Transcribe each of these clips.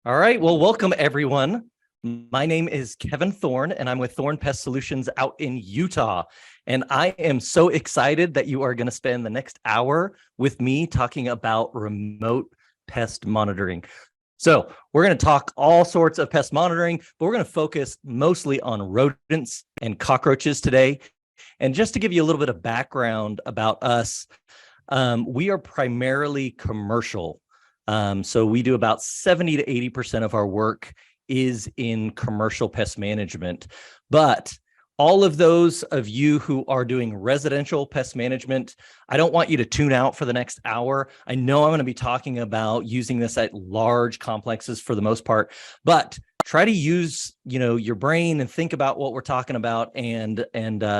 All right. Well, welcome everyone. My name is Kevin Thorne, and I'm with Thorne Pest Solutions out in Utah. And I am so excited that you are going to spend the next hour with me talking about remote pest monitoring. So we're going to talk all sorts of pest monitoring, but we're going to focus mostly on rodents and cockroaches today. And just to give you a little bit of background about us, we are primarily commercial. So we do about 70 to 80% of our work is in commercial pest management. But all of those of you who are doing residential pest management, I don't want you to tune out for the next hour. I know I'm going to be talking about using this at large complexes for the most part, but try to use, your brain and think about what we're talking about and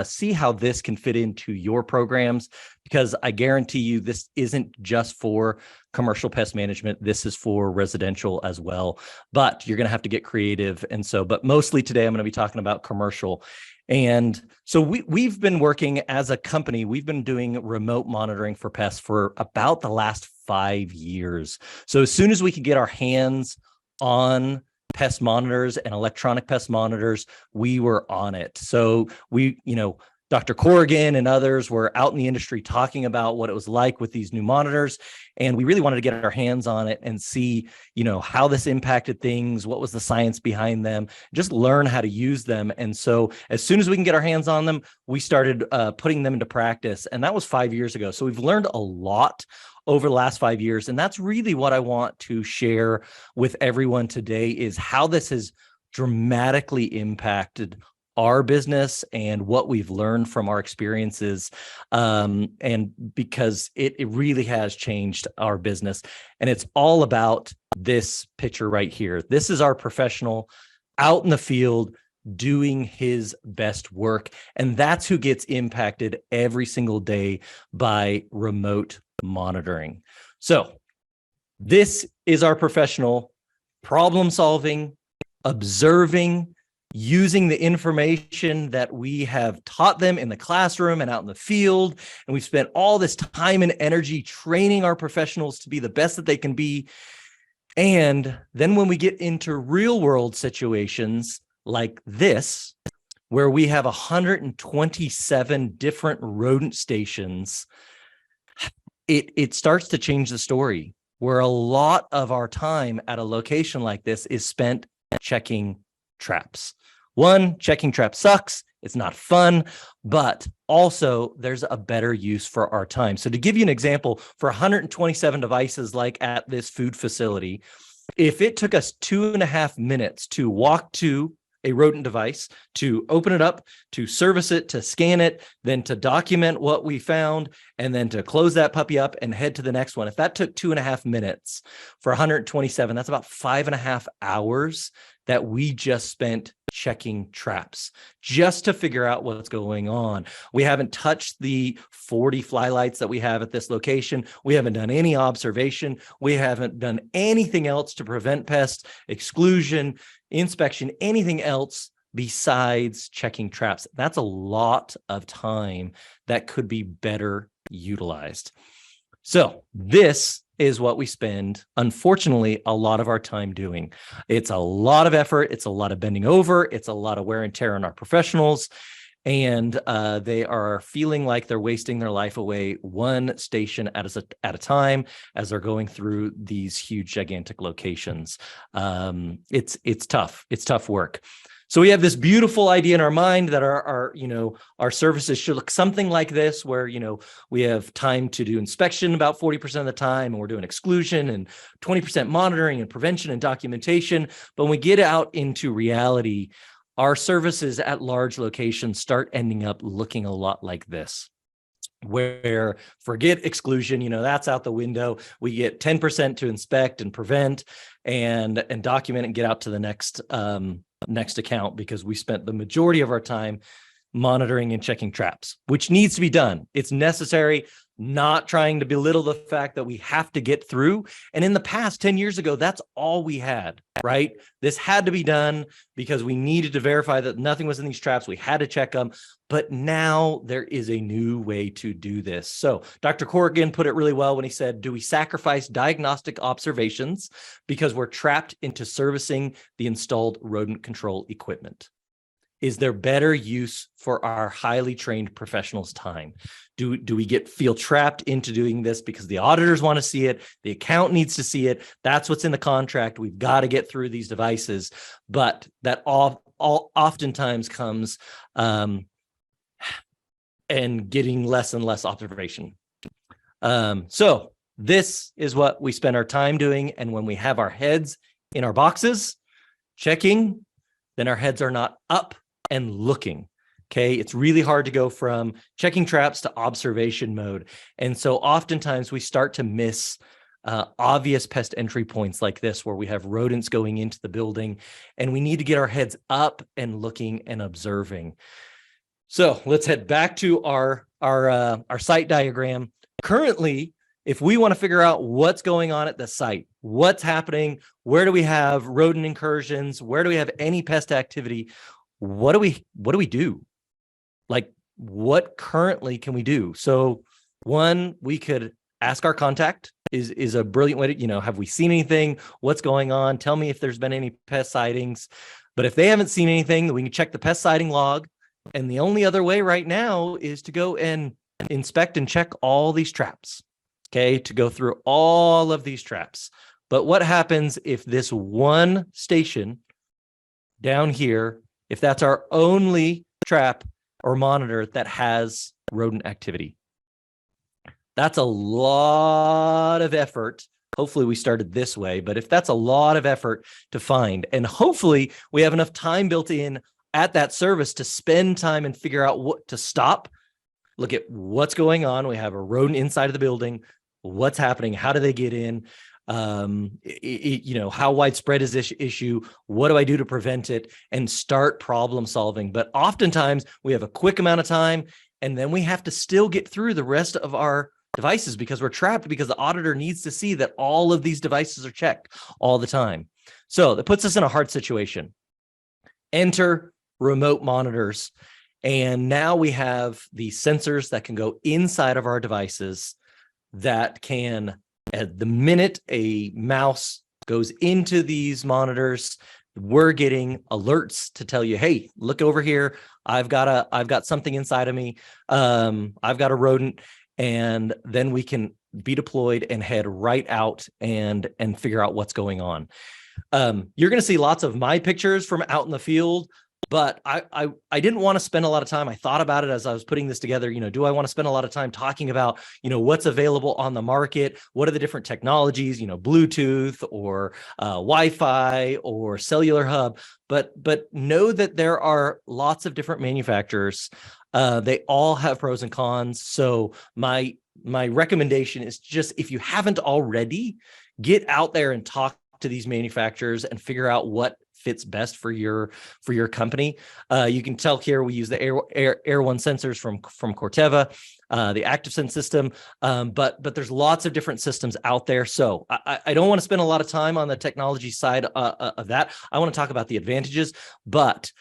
see how this can fit into your programs, because I guarantee you this isn't just for commercial pest management. This is for residential as well, but you're going to have to get creative. And so, but mostly today I'm going to be talking about commercial. And so we've been working as a company, we've been doing remote monitoring for pests for about the last 5 years. So as soon as we could get our hands on pest monitors and electronic pest monitors, we were on it. So Dr. Corrigan and others were out in the industry talking about what it was like with these new monitors. And we really wanted to get our hands on it and see, how this impacted things, what was the science behind them, just learn how to use them. And so as soon as we can get our hands on them, we started putting them into practice. And that was 5 years ago. So we've learned a lot over the last 5 years. And that's really what I want to share with everyone today, is how this has dramatically impacted our business and what we've learned from our experiences. And because it really has changed our business. And it's all about this picture right here. This is our professional out in the field doing his best work. And that's who gets impacted every single day by remote monitoring. So this is our professional problem solving, observing, using the information that we have taught them in the classroom and out in the field. And we've spent all this time and energy training our professionals to be the best that they can be. And then when we get into real world situations like this, where we have 127 different rodent stations, it starts to change the story, where a lot of our time at a location like this is spent checking traps. One, checking traps sucks. It's not fun, but also there's a better use for our time. So to give you an example, for 127 devices like at this food facility, if it took us 2.5 minutes to walk to a rodent device, to open it up, to service it, to scan it, then to document what we found, and then to close that puppy up and head to the next one. If that took 2.5 minutes for 127, that's about 5.5 hours that we just spent checking traps just to figure out what's going on. We haven't touched the 40 fly lights that we have at this location. We haven't done any observation. We haven't done anything else to prevent pests, exclusion, inspection, anything else besides checking traps. That's a lot of time that could be better utilized. So this is what we spend, unfortunately, a lot of our time doing. It's a lot of effort. It's a lot of bending over. It's a lot of wear and tear on our professionals. And they are feeling like they're wasting their life away one station at a time as they're going through these huge, gigantic locations. It's tough. It's tough work. So we have this beautiful idea in our mind that our services should look something like this, where, we have time to do inspection about 40% of the time, and we're doing exclusion and 20% monitoring and prevention and documentation. But when we get out into reality, our services at large locations start ending up looking a lot like this, where forget exclusion, that's out the window. We get 10% to inspect and prevent and document and get out to the next account, because we spent the majority of our time monitoring and checking traps, which needs to be done. It's necessary, not trying to belittle the fact that we have to get through. And in the past, 10 years ago, that's all we had, right? This had to be done because we needed to verify that nothing was in these traps. We had to check them. But now there is a new way to do this. So Dr. Corrigan put it really well when he said, do we sacrifice diagnostic observations because we're trapped into servicing the installed rodent control equipment? Is there better use for our highly trained professionals' time? Do we feel trapped into doing this because the auditors want to see it, the account needs to see it? That's what's in the contract. We've got to get through these devices, but that all oftentimes comes and getting less and less observation. So this is what we spend our time doing, and when we have our heads in our boxes checking, then our heads are not up and looking. Okay, it's really hard to go from checking traps to observation mode. And so oftentimes we start to miss obvious pest entry points like this, where we have rodents going into the building and we need to get our heads up and looking and observing. So let's head back to our site diagram. Currently, if we want to figure out what's going on at the site, what's happening, where do we have rodent incursions, where do we have any pest activity, what do we do? Like, what currently can we do? So one, we could ask our contact is a brilliant way to, have we seen anything? What's going on? Tell me if there's been any pest sightings. But if they haven't seen anything, then we can check the pest sighting log. And the only other way right now is to go and inspect and check all these traps. Okay, to go through all of these traps. But what happens if this one station down here, if that's our only trap or monitor that has rodent activity? That's a lot of effort. Hopefully we started this way, but if that's a lot of effort to find, and hopefully we have enough time built in at that service to spend time and figure out what to stop, look at what's going on. We have a rodent inside of the building. What's happening? How do they get in? How widespread is this issue? What do I do to prevent it? And start problem solving. But oftentimes we have a quick amount of time, and then we have to still get through the rest of our devices because we're trapped, because the auditor needs to see that all of these devices are checked all the time. So that puts us in a hard situation. Enter remote monitors. And now we have the sensors that can go inside of our devices that can, at the minute a mouse goes into these monitors, we're getting alerts to tell you, hey, look over here. I've got something inside of me. I've got a rodent. And then we can be deployed and head right out and figure out what's going on. You're going to see lots of my pictures from out in the field, but I didn't want to spend a lot of time. I thought about it as I was putting this together. Do I want to spend a lot of time talking about, what's available on the market? What are the different technologies, Bluetooth or Wi-Fi or cellular hub? But know that there are lots of different manufacturers. They all have pros and cons. So my recommendation is just, if you haven't already, get out there and talk to these manufacturers and figure out what fits best for your company. You can tell here we use the Air One sensors from Corteva, the ActiveSense system, but there's lots of different systems out there. So I don't want to spend a lot of time on the technology side of that. I want to talk about the advantages, but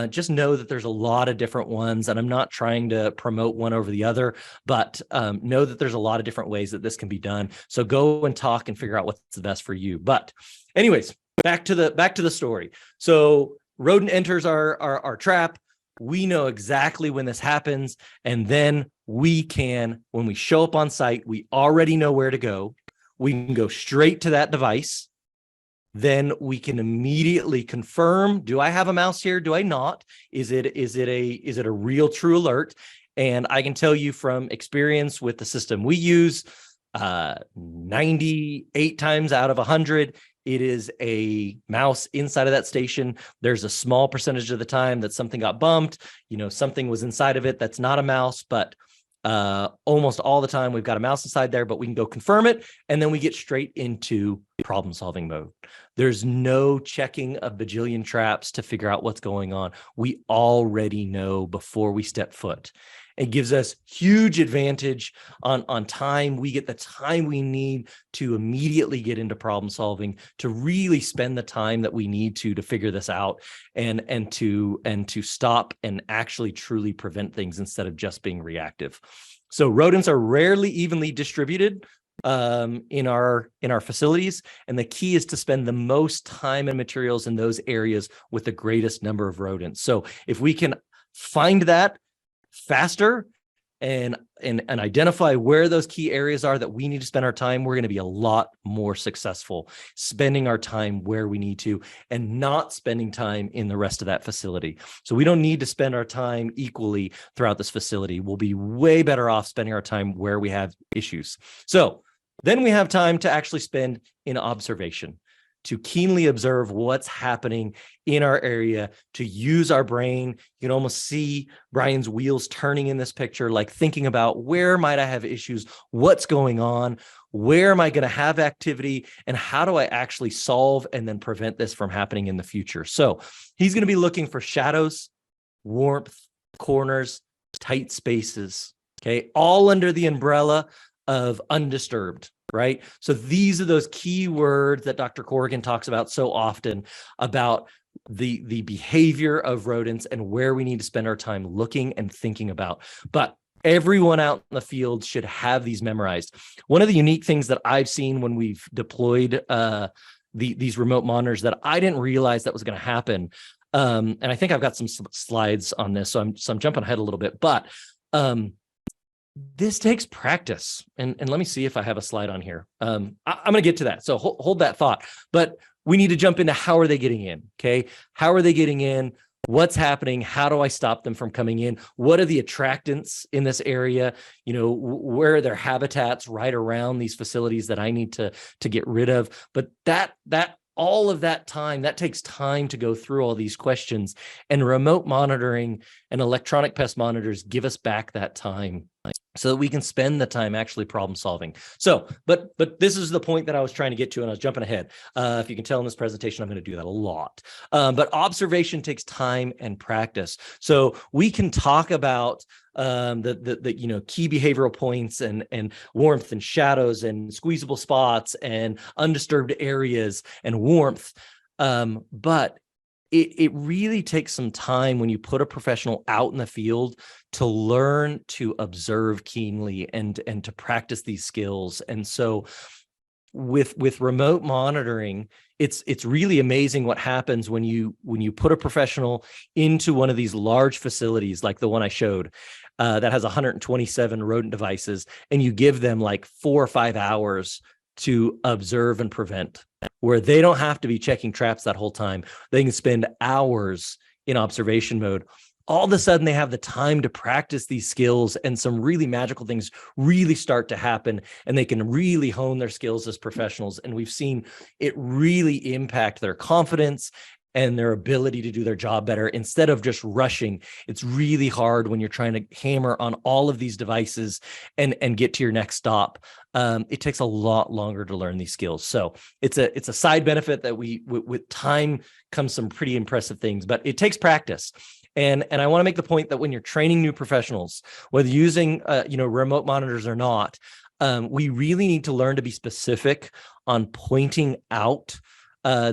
just know that there's a lot of different ones, and I'm not trying to promote one over the other, but know that there's a lot of different ways that this can be done. So go and talk and figure out what's the best for you. But anyways, back to the story. So rodent enters our trap. We know exactly when this happens, and then we can, when we show up on site, we already know where to go. We can go straight to that device. Then we can immediately confirm, do I have a mouse here? Do I not? Is it a real true alert? And I can tell you from experience with the system we use, 98 times out of 100, it is a mouse inside of that station. There's a small percentage of the time that something got bumped, something was inside of it that's not a mouse, but almost all the time we've got a mouse inside there. But we can go confirm it, and then we get straight into problem solving mode. There's no checking a bajillion traps to figure out what's going on. We already know before we step foot. It gives us huge advantage on time. We get the time we need to immediately get into problem solving, to really spend the time that we need to figure this out, and to stop and actually truly prevent things instead of just being reactive. So rodents are rarely evenly distributed in our facilities, and the key is to spend the most time and materials in those areas with the greatest number of rodents. So if we can find that faster and identify where those key areas are that we need to spend our time, we're going to be a lot more successful spending our time where we need to and not spending time in the rest of that facility. So we don't need to spend our time equally throughout this facility. We'll be way better off spending our time where we have issues. So then we have time to actually spend in observation, to keenly observe what's happening in our area, to use our brain. You can almost see Brian's wheels turning in this picture, like thinking about where might I have issues, what's going on, where am I going to have activity, and how do I actually solve and then prevent this from happening in the future. So he's going to be looking for shadows, warmth, corners, tight spaces, okay, all under the umbrella of undisturbed, right? So these are those key words that Dr. Corrigan talks about so often about the behavior of rodents and where we need to spend our time looking and thinking about. But everyone out in the field should have these memorized. One of the unique things that I've seen when we've deployed these remote monitors that I didn't realize that was going to happen, and I think I've got some slides on this, so I'm jumping ahead a little bit, but this takes practice. And let me see if I have a slide on here. I'm going to get to that. So hold that thought. But we need to jump into how are they getting in? Okay. How are they getting in? What's happening? How do I stop them from coming in? What are the attractants in this area? You know, where are their habitats right around these facilities that I need to get rid of? But that all of that time, that takes time to go through all these questions, and remote monitoring and electronic pest monitors give us back that time so that we can spend the time actually problem solving. So, but this is the point that I was trying to get to, and I was jumping ahead. If you can tell in this presentation, I'm going to do that a lot. But observation takes time and practice. So we can talk about the key behavioral points and warmth and shadows and squeezable spots and undisturbed areas and warmth, but it really takes some time when you put a professional out in the field to learn to observe keenly and to practice these skills. And so with remote monitoring, it's really amazing what happens when you put a professional into one of these large facilities like the one I showed that has 127 rodent devices, and you give them like 4 or 5 hours to observe and prevent, where they don't have to be checking traps that whole time. They can spend hours in observation mode. All of a sudden, they have the time to practice these skills, and some really magical things really start to happen, and they can really hone their skills as professionals. And we've seen it really impact their confidence and their ability to do their job better instead of just rushing. It's really hard when you're trying to hammer on all of these devices and get to your next stop. It takes a lot longer to learn these skills. So it's a side benefit that with time comes some pretty impressive things, but it takes practice. And I want to make the point that when you're training new professionals, whether using remote monitors or not, we really need to learn to be specific on pointing out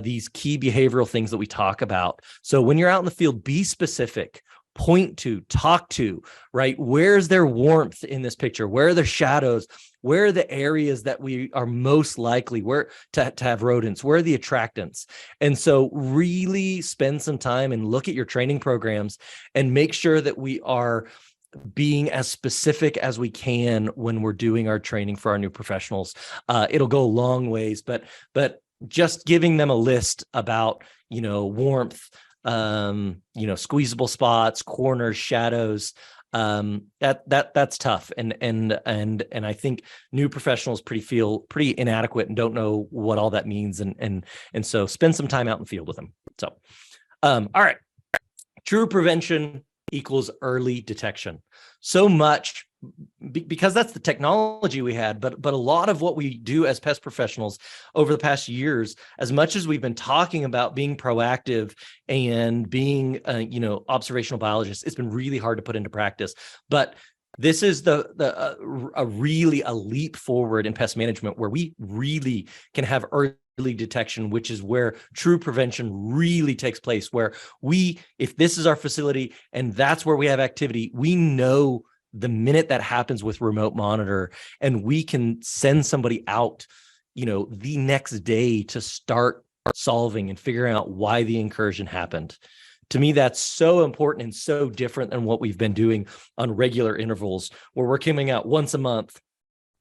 these key behavioral things that we talk about. So when you're out in the field, be specific, point to, talk to, right? Where's their warmth in this picture? Where are their shadows? Where are the areas that we are most likely to have rodents? Where are the attractants? And so really spend some time and look at your training programs and make sure that we are being as specific as we can when we're doing our training for our new professionals. It'll go a long ways, but just giving them a list about, warmth, squeezable spots, corners, shadows, that's tough. And I think new professionals feel pretty inadequate and don't know what all that means. And so spend some time out in the field with them. So, all right. True prevention equals early detection. So much because that's the technology we had, but a lot of what we do as pest professionals over the past years, as much as we've been talking about being proactive and being observational biologists, it's been really hard to put into practice. But this is really a leap forward in pest management, where we really can have early detection, which is where true prevention really takes place, where if this is our facility and that's where we have activity, we know the minute that happens with remote monitor, and we can send somebody out, the next day to start solving and figuring out why the incursion happened. To me, that's so important and so different than what we've been doing on regular intervals, where we're coming out once a month,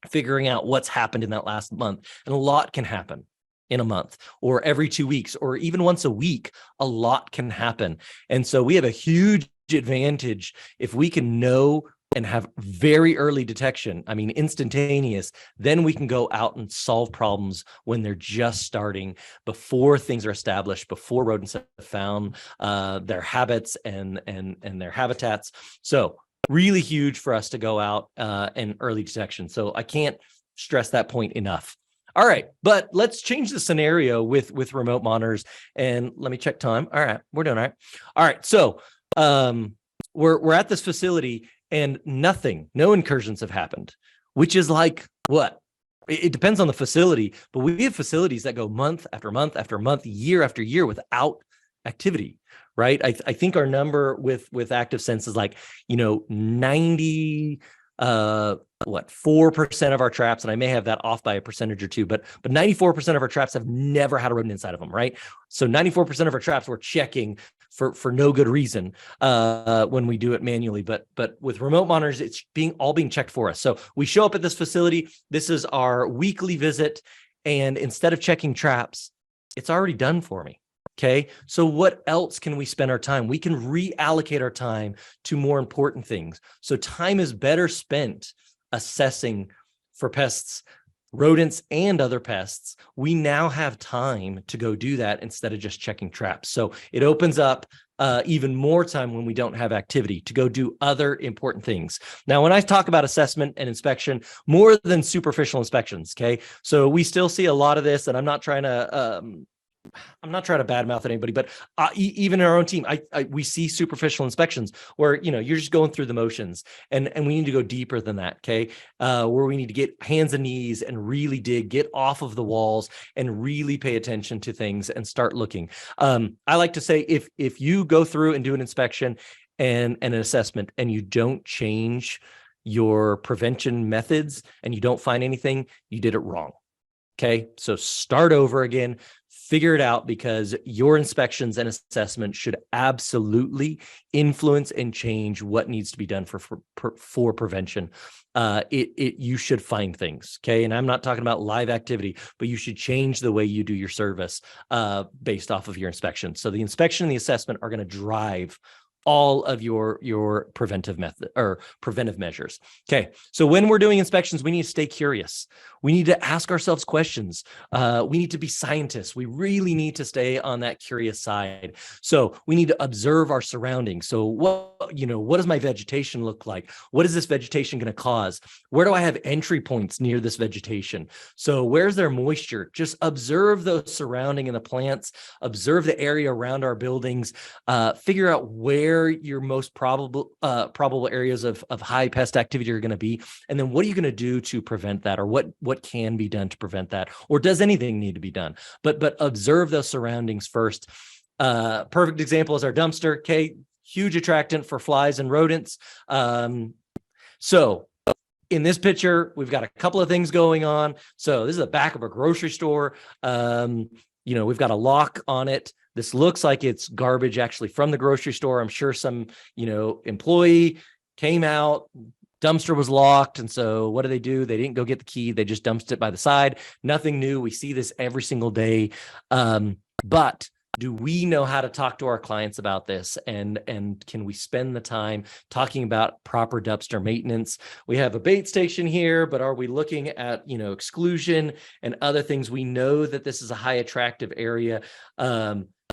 figuring out what's happened in that last month. And a lot can happen in a month, or every 2 weeks, or even once a week. A lot can happen. And so we have a huge advantage if we can know and have very early detection, instantaneous. Then we can go out and solve problems when they're just starting, before things are established, before rodents have found their habits and their habitats. So really huge for us to go out and early detection. So I can't stress that point enough. All right, but let's change the scenario with remote monitors, and let me check time. All right, we're doing all right. All right, so we're at this facility, and no incursions have happened, which is like what? It depends on the facility, but we have facilities that go month after month after month, year after year without activity, right? I think our number with Active Sense is like, 90, 4% of our traps, and I may have that off by a percentage or two, but 94% of our traps have never had a rodent inside of them, right? So 94% of our traps we're checking for no good reason when we do it manually, but with remote monitors, it's all being checked for us. So we show up at this facility, this is our weekly visit, and instead of checking traps, it's already done for me. Okay, so what else can we spend our time? We can reallocate our time to more important things. So time is better spent assessing for pests, rodents, and other pests. We now have time to go do that instead of just checking traps. So it opens up even more time when we don't have activity to go do other important things. Now, when I talk about assessment and inspection, more than superficial inspections, okay? So we still see a lot of this, and I'm not trying to badmouth anybody, but even in our own team, we see superficial inspections where, you're just going through the motions, and we need to go deeper than that. Okay. Where we need to get hands and knees and really get off of the walls and really pay attention to things and start looking. I like to say, if you go through and do an inspection and an assessment and you don't change your prevention methods and you don't find anything, you did it wrong. Okay. So start over again, figure it out, because your inspections and assessment should absolutely influence and change what needs to be done for prevention. You should find things. Okay. And I'm not talking about live activity, but you should change the way you do your service based off of your inspection. So the inspection and the assessment are going to drive all of your preventive method or preventive measures. Okay. So when we're doing inspections, we need to stay curious. We need to ask ourselves questions. We need to be scientists. We really need to stay on that curious side. So we need to observe our surroundings. So what does my vegetation look like? What is this vegetation going to cause? Where do I have entry points near this vegetation? So where's there moisture? Just observe those surrounding and the plants, observe the area around our buildings, figure out where your most probable areas of high pest activity are going to be, and then what are you going to do to prevent that, or what can be done to prevent that, or does anything need to be done? But observe those surroundings first. Perfect example is our dumpster. Okay, huge attractant for flies and rodents. So in this picture, we've got a couple of things going on. So this is the back of a grocery store. We've got a lock on it. This looks like it's garbage actually from the grocery store. I'm sure some, employee came out, dumpster was locked. And so what do? They didn't go get the key. They just dumped it by the side. Nothing new. We see this every single day. But do we know how to talk to our clients about this? And can we spend the time talking about proper dumpster maintenance? We have a bait station here, but are we looking at, exclusion and other things? We know that this is a high attractive area.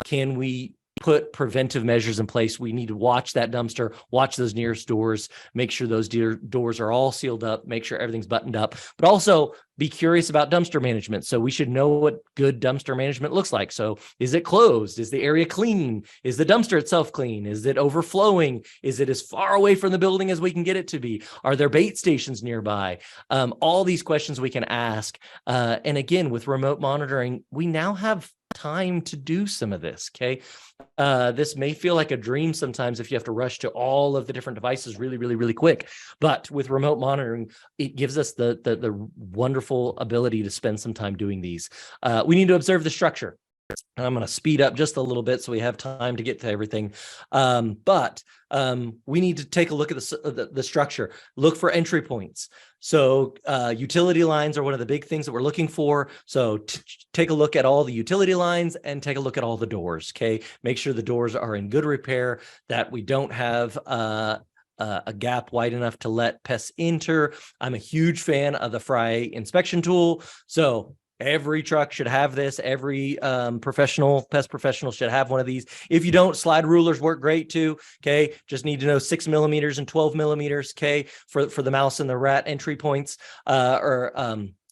Can we put preventive measures in place. We need to watch that dumpster, watch those nearest doors, make sure those doors are all sealed up, make sure everything's buttoned up, but also be curious about dumpster management. So we should know what good dumpster management looks like. So is it closed? Is the area clean? Is the dumpster itself clean? Is it overflowing? Is it as far away from the building as we can get it to be? Are there bait stations nearby? All these questions we can ask. And again, with remote monitoring, we now have time to do some of this. Okay. This may feel like a dream sometimes if you have to rush to all of the different devices really quick. But with remote monitoring, it gives us the wonderful ability to spend some time doing these. We need to observe the structure. And I'm going to speed up just a little bit so we have time to get to everything. But we need to take a look at the structure, look for entry points. So utility lines are one of the big things that we're looking for. So take a look at all the utility lines and take a look at all the doors. Okay. Make sure the doors are in good repair, that we don't have a gap wide enough to let pests enter. I'm a huge fan of the Fry inspection tool. So every truck should have this. Every pest professional should have one of these. If you don't, slide rulers work great too. Okay. Just need to know 6 millimeters and 12 millimeters. Okay. For the mouse and the rat entry points,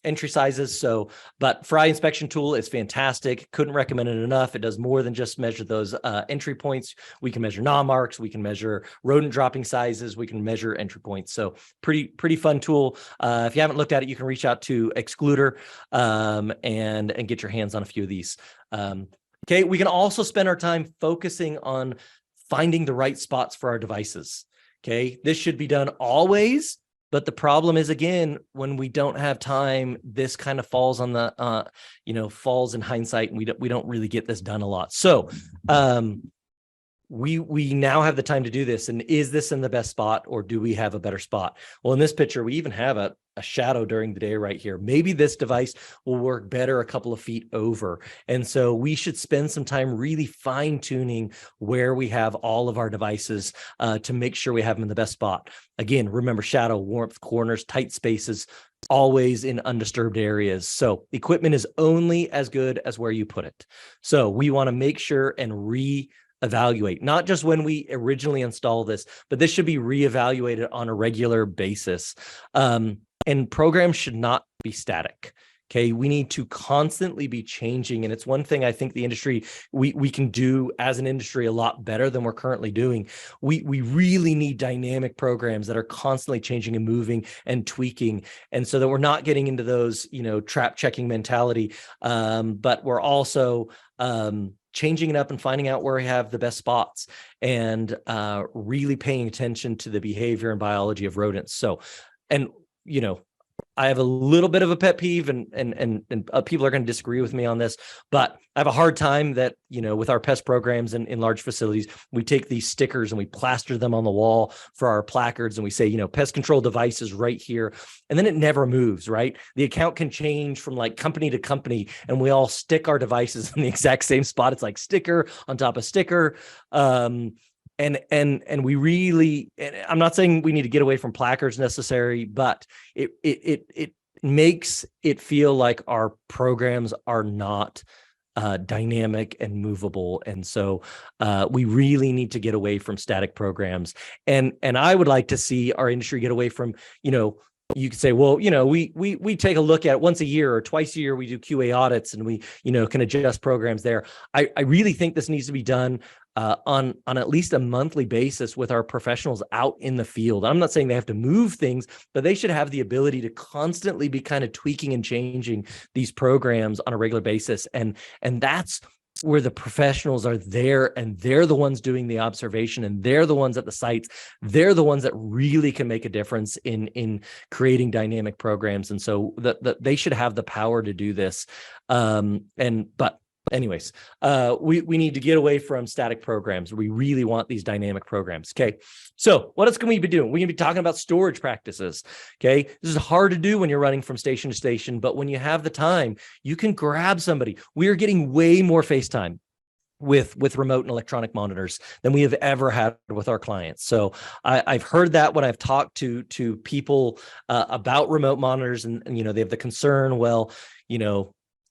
entry sizes. So, but Fry inspection tool is fantastic. Couldn't recommend it enough. It does more than just measure those entry points. We can measure gnaw marks. We can measure rodent dropping sizes. We can measure entry points. So pretty fun tool. If you haven't looked at it, you can reach out to Excluder and get your hands on a few of these. Okay. We can also spend our time focusing on finding the right spots for our devices. Okay. This should be done always. But the problem is, again, when we don't have time, this kind of falls on the, falls in hindsight, and we don't really get this done a lot. So we now have the time to do this. And is this in the best spot, or do we have a better spot? Well, in this picture, we even have a shadow during the day right here. Maybe this device will work better a couple of feet over. And so we should spend some time really fine tuning where we have all of our devices to make sure we have them in the best spot. Again, remember shadow, warmth, corners, tight spaces, always in undisturbed areas. So equipment is only as good as where you put it. So we want to make sure and evaluate, not just when we originally install this, but this should be reevaluated on a regular basis. And programs should not be static. Okay. We need to constantly be changing. And it's one thing I think the industry, we can do as an industry a lot better than we're currently doing. We really need dynamic programs that are constantly changing and moving and tweaking. And so that we're not getting into those, trap checking mentality. But we're also, changing it up and finding out where we have the best spots, and really paying attention to the behavior and biology of rodents. So, and I have a little bit of a pet peeve, and people are going to disagree with me on this, but I have a hard time that, with our pest programs in large facilities, we take these stickers and we plaster them on the wall for our placards, and we say, pest control devices right here. And then it never moves, right? The account can change from like company to company, and we all stick our devices in the exact same spot. It's like sticker on top of sticker. And we really, and I'm not saying we need to get away from placards necessary, but it makes it feel like our programs are not dynamic and movable. And so we really need to get away from static programs. And I would like to see our industry get away from, you could say, well, we take a look at it once a year or twice a year. We do QA audits, and we, can adjust programs there. I really think this needs to be done on at least a monthly basis with our professionals out in the field. I'm not saying they have to move things, but they should have the ability to constantly be kind of tweaking and changing these programs on a regular basis. And that's where the professionals are there, and they're the ones doing the observation, and they're the ones at the sites. They're the ones that really can make a difference in creating dynamic programs. And so they should have the power to do this. But anyways, we need to get away from static programs. We really want these dynamic programs. Okay. So what else can we be doing? We're going to be talking about storage practices. Okay. This is hard to do when you're running from station to station, but when you have the time, you can grab somebody. We are getting way more FaceTime with remote and electronic monitors than we have ever had with our clients. So I've heard that when I've talked to people about remote monitors, and they have the concern, well,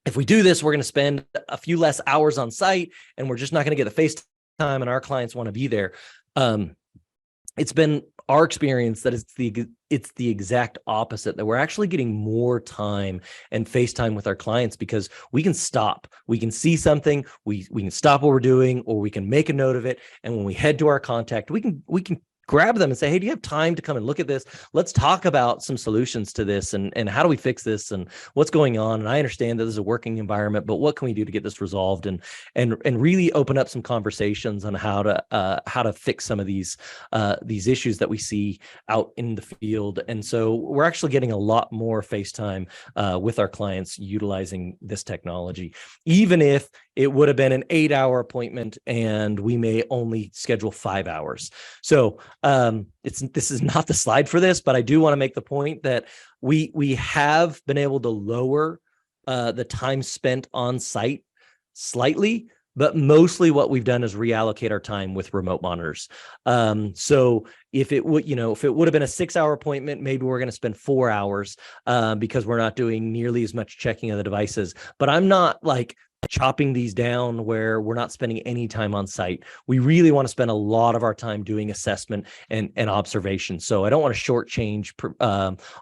if we do this, we're going to spend a few less hours on site, and we're just not going to get the FaceTime and our clients want to be there. It's been our experience that it's the exact opposite, that we're actually getting more time and face time with our clients because we can stop. We can see something, we can stop what we're doing, or we can make a note of it. And when we head to our contact, we can grab them and say, hey, do you have time to come and look at this? Let's talk about some solutions to this, and how do we fix this, and what's going on? And I understand that this is a working environment, but what can we do to get this resolved, and really open up some conversations on how to fix some of these issues that we see out in the field. And so we're actually getting a lot more face time with our clients utilizing this technology, even if it would have been an 8-hour appointment and we may only schedule 5 hours. So this is not the slide for this, but I do want to make the point that we have been able to lower the time spent on site slightly, but mostly what we've done is reallocate our time with remote monitors. So if it would have been a 6-hour appointment, maybe we're going to spend 4 hours because we're not doing nearly as much checking of the devices. But I'm not like chopping these down where we're not spending any time on site. We really want to spend a lot of our time doing assessment and observation. So I don't want to shortchange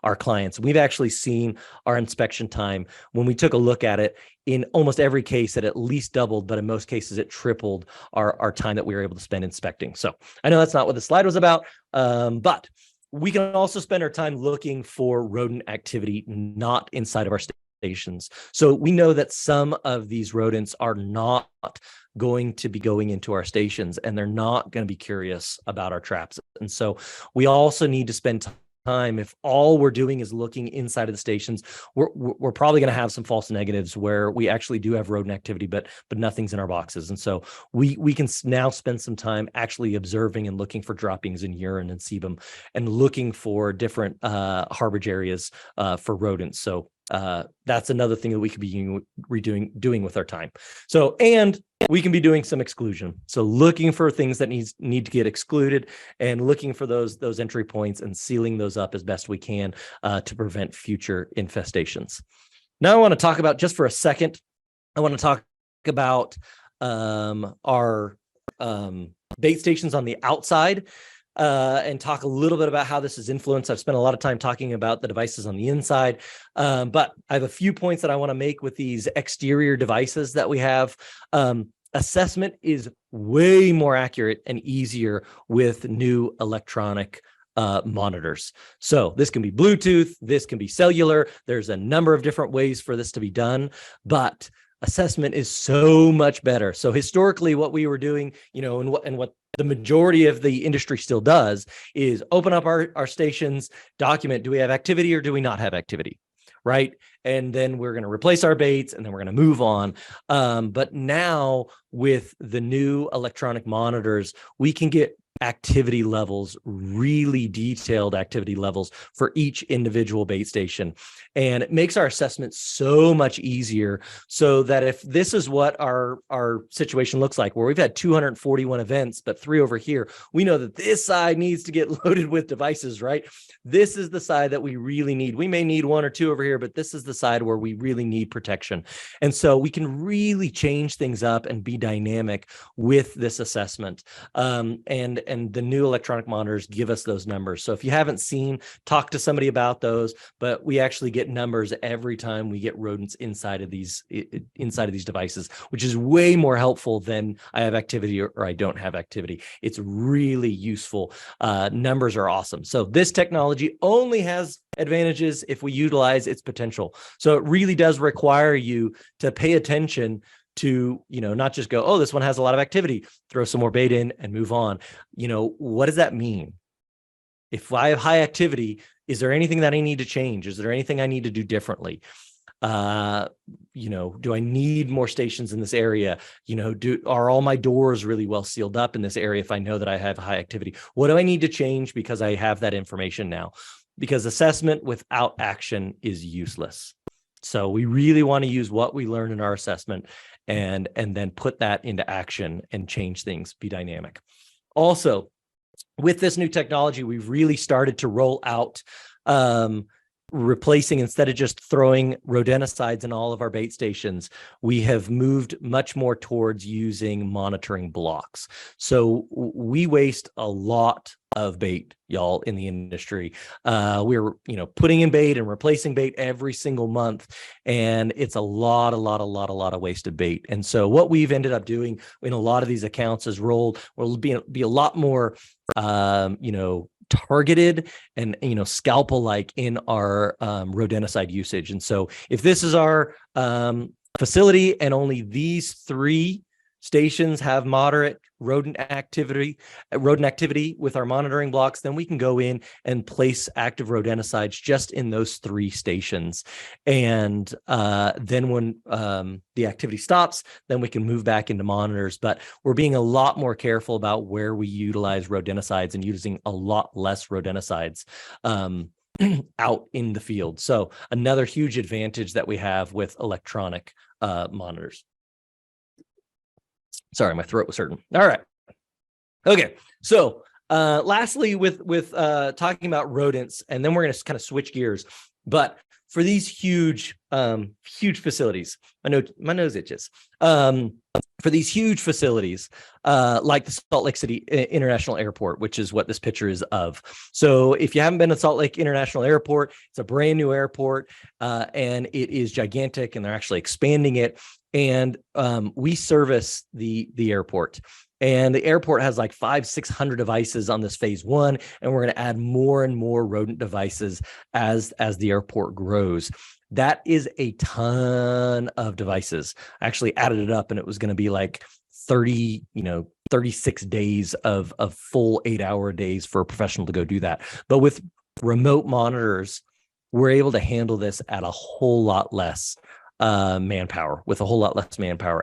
our clients. We've actually seen our inspection time, when we took a look at it, in almost every case it at least doubled, but in most cases it tripled our time that we were able to spend inspecting. So I know that's not what the slide was about, but we can also spend our time looking for rodent activity not inside of our stations. So we know that some of these rodents are not going to be going into our stations, and they're not going to be curious about our traps. And so we also need to spend time. If all we're doing is looking inside of the stations, we're probably going to have some false negatives where we actually do have rodent activity, but nothing's in our boxes. And so we can now spend some time actually observing and looking for droppings in urine and sebum, and looking for different harborage areas for rodents. So that's another thing that we could be doing with our time. So, and we can be doing some exclusion. So looking for things that need to get excluded, and looking for those entry points and sealing those up as best we can to prevent future infestations. Now I want to talk about, just for a second, I want to talk about our bait stations on the outside. And talk a little bit about how this is influenced. I've spent a lot of time talking about the devices on the inside, but I have a few points that I want to make with these exterior devices that we have. Assessment is way more accurate and easier with new electronic monitors. So this can be Bluetooth, this can be cellular. There's a number of different ways for this to be done, but assessment is so much better. So historically, what we were doing, and what the majority of the industry still does, is open up our stations, document, do we have activity or do we not have activity, right? And then we're going to replace our baits, and then we're going to move on. But now with the new electronic monitors, we can get activity levels, really detailed activity levels for each individual bait station. And it makes our assessment so much easier, so that if this is what our situation looks like, where we've had 241 events, but 3 over here, we know that this side needs to get loaded with devices, right? This is the side that we really need. We may need 1 or 2 over here, but this is the side where we really need protection. And so we can really change things up and be dynamic with this assessment. And the new electronic monitors give us those numbers. So if you haven't seen, talk to somebody about those, but we actually get numbers every time we get rodents inside of these devices, which is way more helpful than I have activity or I don't have activity. It's really useful. Numbers are awesome. So this technology only has advantages if we utilize its potential. So it really does require you to pay attention to, not just go, oh, this one has a lot of activity, throw some more bait in and move on. What does that mean? If I have high activity, is there anything that I need to change? Is there anything I need to do differently? Do I need more stations in this area? Are all my doors really well sealed up in this area if I know that I have high activity? What do I need to change because I have that information now? Because assessment without action is useless. So we really want to use what we learn in our assessment and then put that into action and change things, be dynamic. Also, with this new technology, we've really started to roll out replacing, instead of just throwing rodenticides in all of our bait stations, we have moved much more towards using monitoring blocks. So we waste a lot of bait, y'all, in the industry. We're, putting in bait and replacing bait every single month, and it's a lot of wasted bait. And so what we've ended up doing in a lot of these accounts is will be a lot more, targeted and scalpel like in our rodenticide usage. And so if this is our facility and only these 3 stations have moderate rodent activity with our monitoring blocks, then we can go in and place active rodenticides just in those 3 stations. And then when the activity stops, then we can move back into monitors. But we're being a lot more careful about where we utilize rodenticides and using a lot less rodenticides out in the field. So another huge advantage that we have with electronic monitors. Sorry, my throat was hurting. All right. Okay. So lastly, with talking about rodents, and then we're going to kind of switch gears. But for these huge facilities, my nose itches. For these huge facilities, like the Salt Lake City International Airport, which is what this picture is of. So if you haven't been to Salt Lake International Airport, it's a brand new airport, and it is gigantic, and they're actually expanding it. And we service the airport, and the airport has like 500-600 devices on this phase 1, and we're going to add more and more rodent devices as the airport grows. That is a ton of devices. I actually added it up, and it was going to be like 36 days of full 8-hour days for a professional to go do that. But with remote monitors, we're able to handle this at a whole lot less manpower,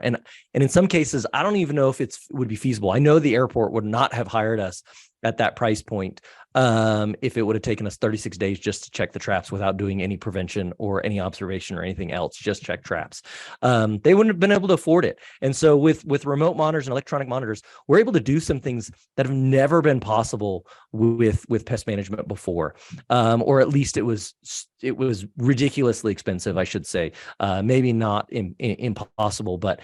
and in some cases I don't even know if would be feasible. I know the airport would not have hired us at that price point if it would have taken us 36 days just to check the traps without doing any prevention or any observation or anything else, just check traps. They wouldn't have been able to afford it. And so with remote monitors and electronic monitors, we're able to do some things that have never been possible with pest management before, or at least it was ridiculously expensive, I should say. Maybe not impossible, but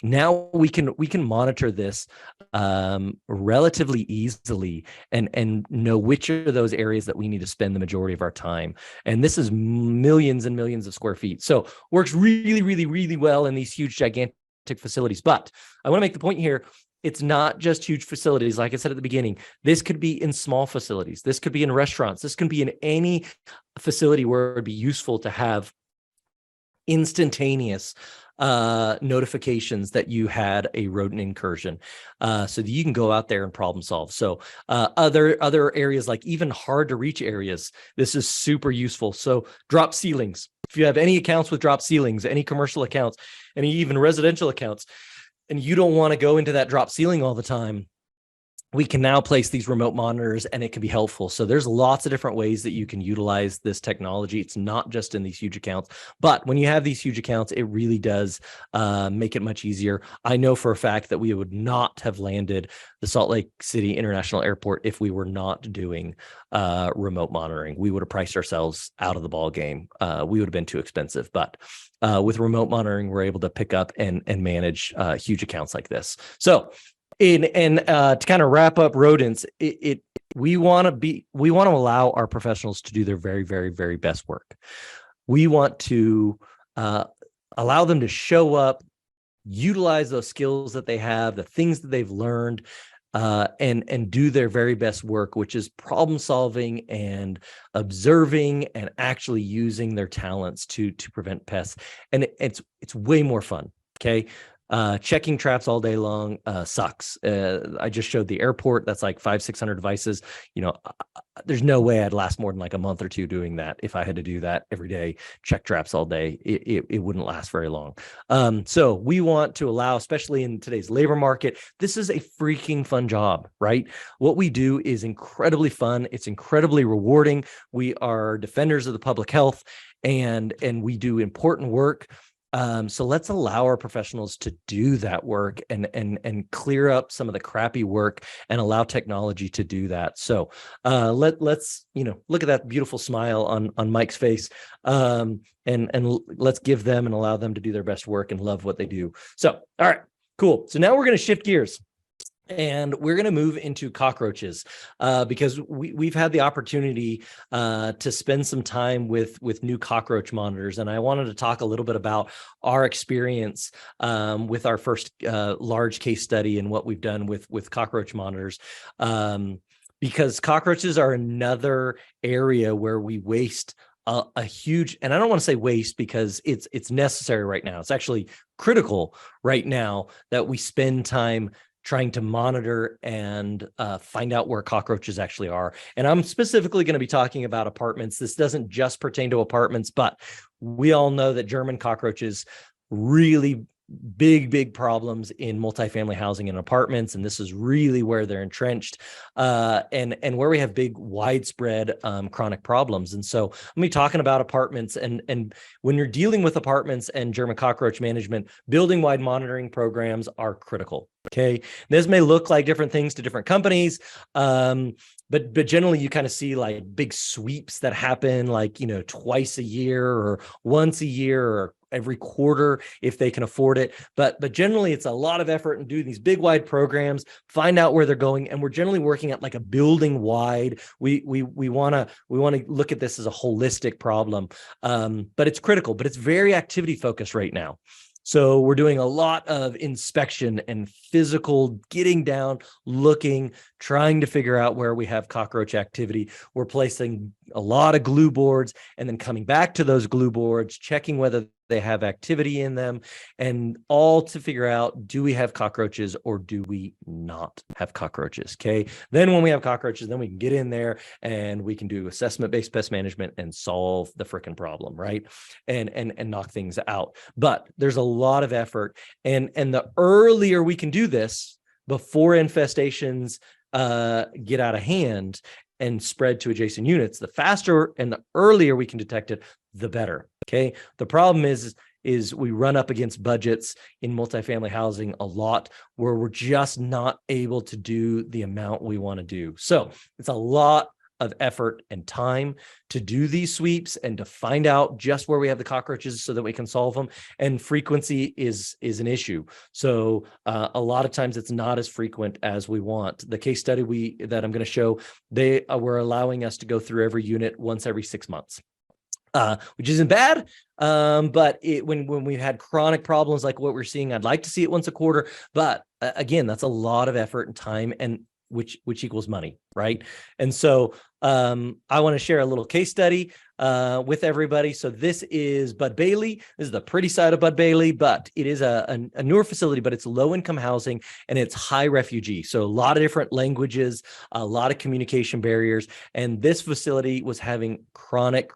now we can monitor this relatively easily and know which are those areas that we need to spend the majority of our time. And this is millions and millions of square feet. So works really, really, really well in these huge, gigantic facilities. But I want to make the point here. It's not just huge facilities. Like I said at the beginning, this could be in small facilities. This could be in restaurants. This could be in any facility where it'd be useful to have instantaneous notifications that you had a rodent incursion, so that you can go out there and problem solve. So other areas, like even hard to reach areas, this is super useful. So drop ceilings. If you have any accounts with drop ceilings, any commercial accounts, any even residential accounts, and you don't want to go into that drop ceiling all the time, we can now place these remote monitors, and it can be helpful. So there's lots of different ways that you can utilize this technology. It's not just in these huge accounts, but when you have these huge accounts, it really does make it much easier. I know for a fact that we would not have landed the Salt Lake City International Airport if we were not doing remote monitoring. We would have priced ourselves out of the ball game. We would have been too expensive. But with remote monitoring, we're able to pick up and manage huge accounts like this. So to kind of wrap up rodents, we want to allow our professionals to do their very, very, very best work. We want to allow them to show up, utilize those skills that they have, the things that they've learned, and do their very best work, which is problem solving and observing and actually using their talents to prevent pests. And it's way more fun. Okay. Checking traps all day long sucks. I just showed the airport. That's like 500-600 devices. There's no way I'd last more than like a month or two doing that. If I had to do that every day, check traps all day, it wouldn't last very long. So we want to allow, especially in today's labor market, this is a freaking fun job, right? What we do is incredibly fun. It's incredibly rewarding. We are defenders of the public health, and we do important work. So let's allow our professionals to do that work and clear up some of the crappy work and allow technology to do that. So let's look at that beautiful smile on Mike's face, and let's give them and allow them to do their best work and love what they do. So all right, cool. So now we're going to shift gears. And we're going to move into cockroaches because we've had the opportunity to spend some time with new cockroach monitors. And I wanted to talk a little bit about our experience with our first large case study and what we've done with cockroach monitors. Because cockroaches are another area where we waste a huge, and I don't want to say waste because it's necessary right now. It's actually critical right now that we spend time trying to monitor and find out where cockroaches actually are. And I'm specifically going to be talking about apartments. This doesn't just pertain to apartments, but we all know that German cockroaches really big problems in multifamily housing and apartments, and this is really where they're entrenched, and where we have big widespread chronic problems. And so I'm gonna be talking about apartments, and when you're dealing with apartments and German cockroach management, building wide monitoring programs are critical. Okay, this may look like different things to different companies, but generally you kind of see like big sweeps that happen like twice a year or once a year or every quarter if they can afford it. But generally it's a lot of effort and do these big wide programs, find out where they're going. And we're generally working at like a building wide. We want to look at this as a holistic problem. But it's critical, but it's very activity focused right now. So we're doing a lot of inspection and physical getting down, looking, trying to figure out where we have cockroach activity. We're placing a lot of glue boards and then coming back to those glue boards, checking whether they have activity in them, and all to figure out, do we have cockroaches or do we not have cockroaches? Okay. Then when we have cockroaches, then we can get in there and we can do assessment-based pest management and solve the freaking problem, right? And knock things out. But there's a lot of effort. And the earlier we can do this before infestations get out of hand and spread to adjacent units, the faster and the earlier we can detect it, the better. Okay. The problem is we run up against budgets in multifamily housing a lot where we're just not able to do the amount we want to do. So it's a lot of effort and time to do these sweeps and to find out just where we have the cockroaches so that we can solve them. And frequency is an issue. So a lot of times it's not as frequent as we want. The case study that I'm going to show, they were allowing us to go through every unit once every 6 months. Which isn't bad, but when we've had chronic problems like what we're seeing, I'd like to see it once a quarter. But again, that's a lot of effort and time, and which equals money, right? And so I want to share a little case study with everybody. So this is Bud Bailey. This is the pretty side of Bud Bailey, but it is a newer facility, but it's low income housing and it's high refugee. So a lot of different languages, a lot of communication barriers. And this facility was having chronic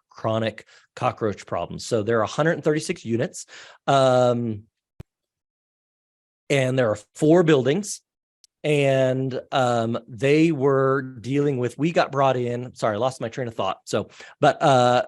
cockroach problems. So there are 136 units, and there are 4 buildings. And they were dealing with, we got brought in, sorry, I lost my train of thought. So, but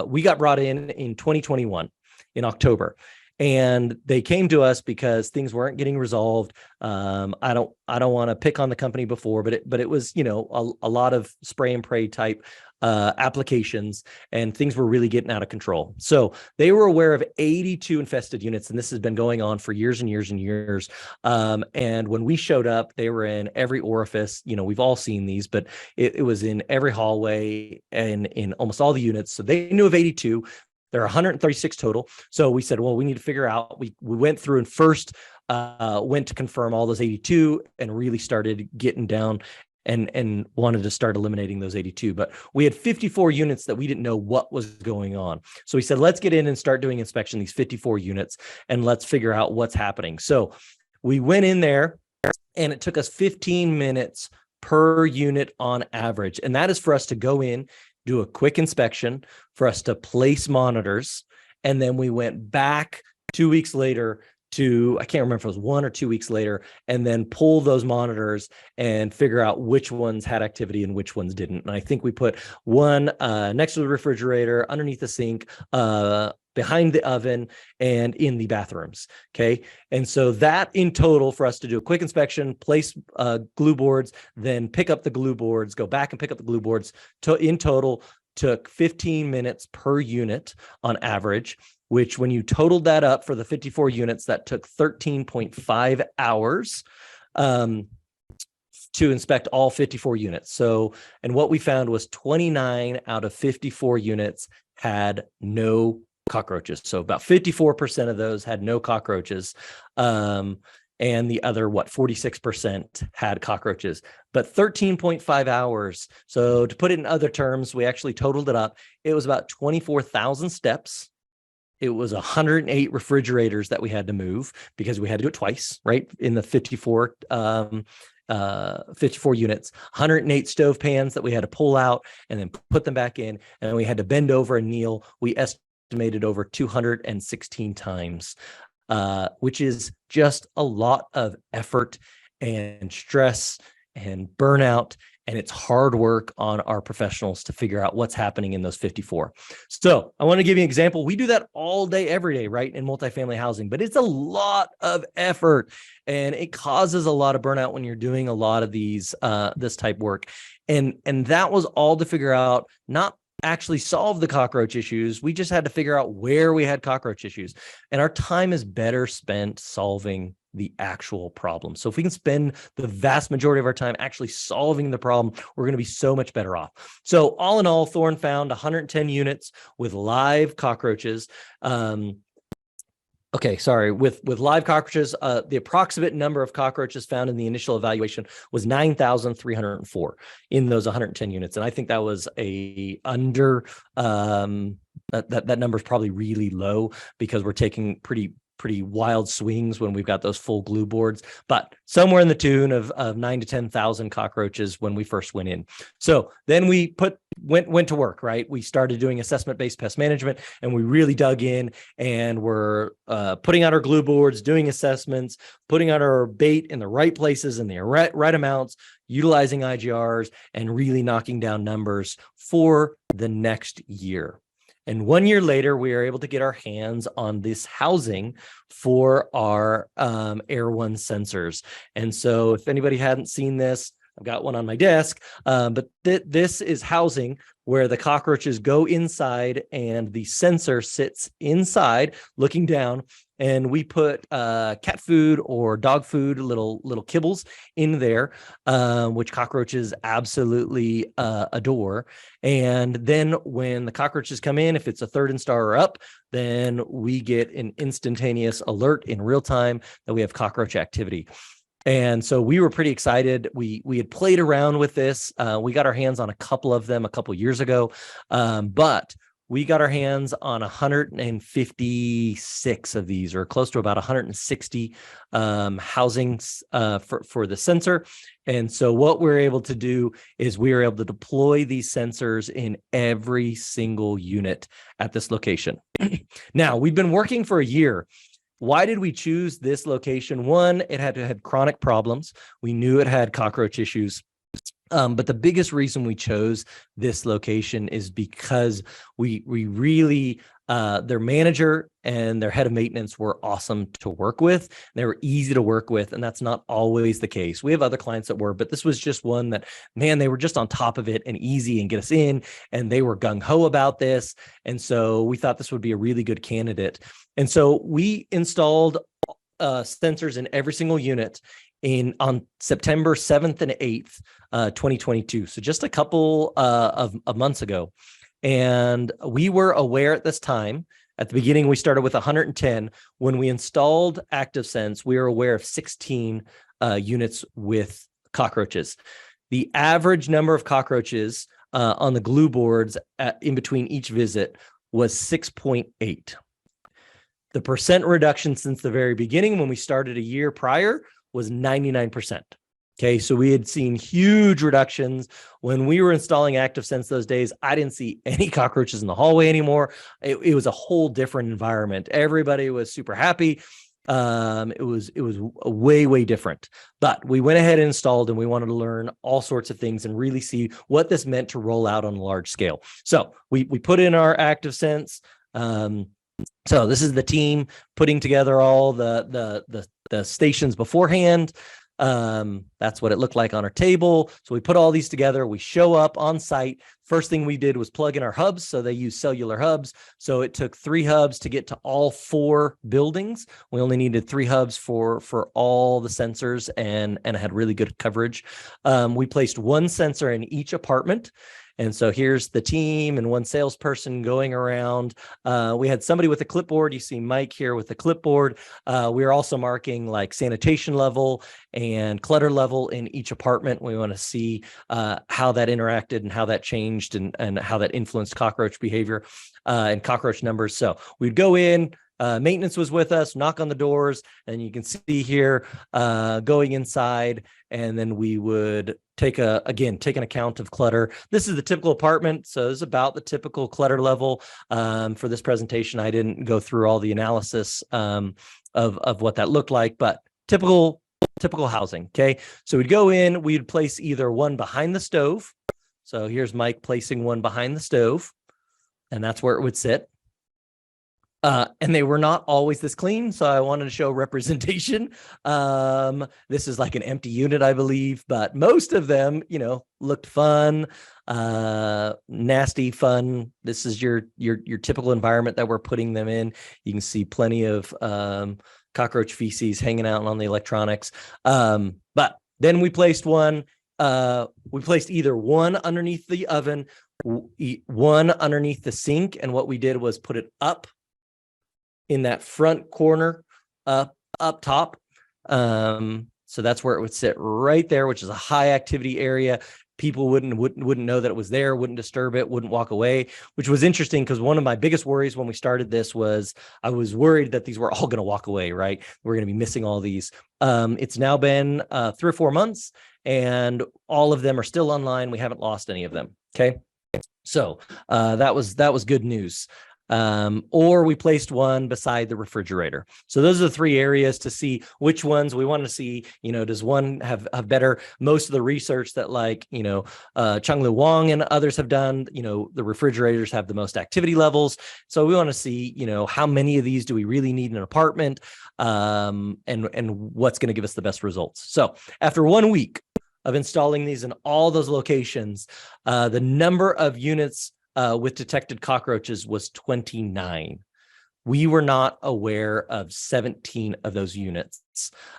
we got brought in 2021 in October, and they came to us because things weren't getting resolved. I don't want to pick on the company before, but it was, a lot of spray and pray type applications, and things were really getting out of control. So they were aware of 82 infested units, and this has been going on for years and years and years. And when we showed up, they were in every orifice. We've all seen these, but it was in every hallway and in almost all the units. So they knew of 82. There are 136 total. So we said, well, we need to figure out. We went through and first went to confirm all those 82 and really started getting down and wanted to start eliminating those 82. But we had 54 units that we didn't know what was going on. So we said, let's get in and start doing inspection, these 54 units, and let's figure out what's happening. So we went in there, and it took us 15 minutes per unit on average. And that is for us to go in, do a quick inspection, for us to place monitors. And then we went back 2 weeks later to, I can't remember if it was 1 or 2 weeks later, and then pull those monitors and figure out which ones had activity and which ones didn't. And I think we put one next to the refrigerator, underneath the sink, behind the oven, and in the bathrooms. Okay. And so that in total for us to do a quick inspection, place glue boards, then pick up the glue boards, go back and pick up the glue boards, in total took 15 minutes per unit on average, which when you totaled that up for the 54 units, that took 13.5 hours to inspect all 54 units. So, and what we found was 29 out of 54 units had no cockroaches. So about 54% of those had no cockroaches. And the other, 46% had cockroaches, but 13.5 hours. So to put it in other terms, we actually totaled it up. It was about 24,000 steps. It was 108 refrigerators that we had to move because we had to do it twice, right? In the 54 units, 108 stove pans that we had to pull out and then put them back in. And we had to bend over and kneel. We estimated over 216 times, which is just a lot of effort and stress and burnout. And it's hard work on our professionals to figure out what's happening in those 54. So I want to give you an example. We do that all day, every day, right? In multifamily housing, but it's a lot of effort and it causes a lot of burnout when you're doing a lot of these, this type work. And that was all to figure out, not actually solve the cockroach issues. We just had to figure out where we had cockroach issues, and our time is better spent solving the actual problem. So if we can spend the vast majority of our time actually solving the problem, we're going to be so much better off. So all in all, Thorne found 110 units with live cockroaches. With live cockroaches, the approximate number of cockroaches found in the initial evaluation was 9,304 in those 110 units. And I think that was that number is probably really low because we're taking pretty wild swings when we've got those full glue boards, but somewhere in the tune of 9,000 to 10,000 cockroaches when we first went in. So then we went to work, right? We started doing assessment-based pest management, and we really dug in and we're putting out our glue boards, doing assessments, putting out our bait in the right places in the right amounts, utilizing IGRs, and really knocking down numbers for the next year. And 1 year later, we were able to get our hands on this housing for our Air One sensors. And so if anybody hadn't seen this, I've got one on my desk, but this is housing where the cockroaches go inside and the sensor sits inside looking down. And we put cat food or dog food, little kibbles in there, which cockroaches absolutely adore. And then when the cockroaches come in, if it's a third instar or up, then we get an instantaneous alert in real time that we have cockroach activity. And so we were pretty excited. We had played around with this. We got our hands on a couple of them a couple years ago, but we got our hands on 156 of these, or close to about 160 housings for the sensor. And so what we're able to do is we were able to deploy these sensors in every single unit at this location. Now, we've been working for a year. Why did we choose this location? One, it had chronic problems. We knew it had cockroach issues. But the biggest reason we chose this location is because we really, their manager and their head of maintenance were awesome to work with. They were easy to work with, and that's not always the case. We have other clients that were, but this was just one that, man, they were just on top of it and easy and get us in, and they were gung-ho about this. And so we thought this would be a really good candidate. And so we installed sensors in every single unit on September 7th and 8th, 2022. So just a couple of months ago. And we were aware at this time, at the beginning, we started with 110. When we installed ActiveSense, we were aware of 16 units with cockroaches. The average number of cockroaches on the glue boards in between each visit was 6.8. The percent reduction since the very beginning, when we started a year prior, was 99%. Okay, so we had seen huge reductions. When we were installing ActiveSense those days, I didn't see any cockroaches in the hallway anymore. It was a whole different environment. Everybody was super happy. It was way different, but we went ahead and installed, and we wanted to learn all sorts of things and really see what this meant to roll out on a large scale. So we put in our ActiveSense. So this is the team putting together all the stations beforehand. That's what it looked like on our table. So we put all these together. We show up on site. First thing we did was plug in our hubs. So they use cellular hubs. So it took 3 hubs to get to all 4 buildings. We only needed 3 hubs for all the sensors, and had really good coverage. We placed 1 sensor in each apartment. And so here's the team and 1 salesperson going around. We had somebody with a clipboard. You see Mike here with the clipboard. We are also marking like sanitation level and clutter level in each apartment. We want to see how that interacted and how that changed, and how that influenced cockroach behavior and cockroach numbers. So we'd go in. Maintenance was with us, knock on the doors, and you can see here going inside, and then we would take an account of clutter. This is the typical apartment, so this is about the typical clutter level. For this presentation, I didn't go through all the analysis of what that looked like, but typical housing. Okay, so we'd go in, we'd place either 1 behind the stove. So here's Mike placing 1 behind the stove, and that's where it would sit. And they were not always this clean, so I wanted to show representation. This is like an empty unit, I believe, but most of them, looked fun, nasty fun. This is your typical environment that we're putting them in. You can see plenty of cockroach feces hanging out on the electronics. But then we placed 1. We placed either 1 underneath the oven, 1 underneath the sink, and what we did was put it up in that front corner up top. So that's where it would sit right there, which is a high activity area. People wouldn't know that it was there, wouldn't disturb it, wouldn't walk away, which was interesting because one of my biggest worries when we started this was I was worried that these were all going to walk away, right? We're going to be missing all these. It's now been 3 or 4 months, and all of them are still online. We haven't lost any of them. Okay. So that was good news. Or we placed 1 beside the refrigerator. So those are the 3 areas to see which ones we want to see. Does one have better? Most of the research that Chung-Lu Wang and others have done, the refrigerators have the most activity levels. So we want to see, how many of these do we really need in an apartment, and what's going to give us the best results. So after 1 week of installing these in all those locations, the number of units with detected cockroaches was 29. We were not aware of 17 of those units.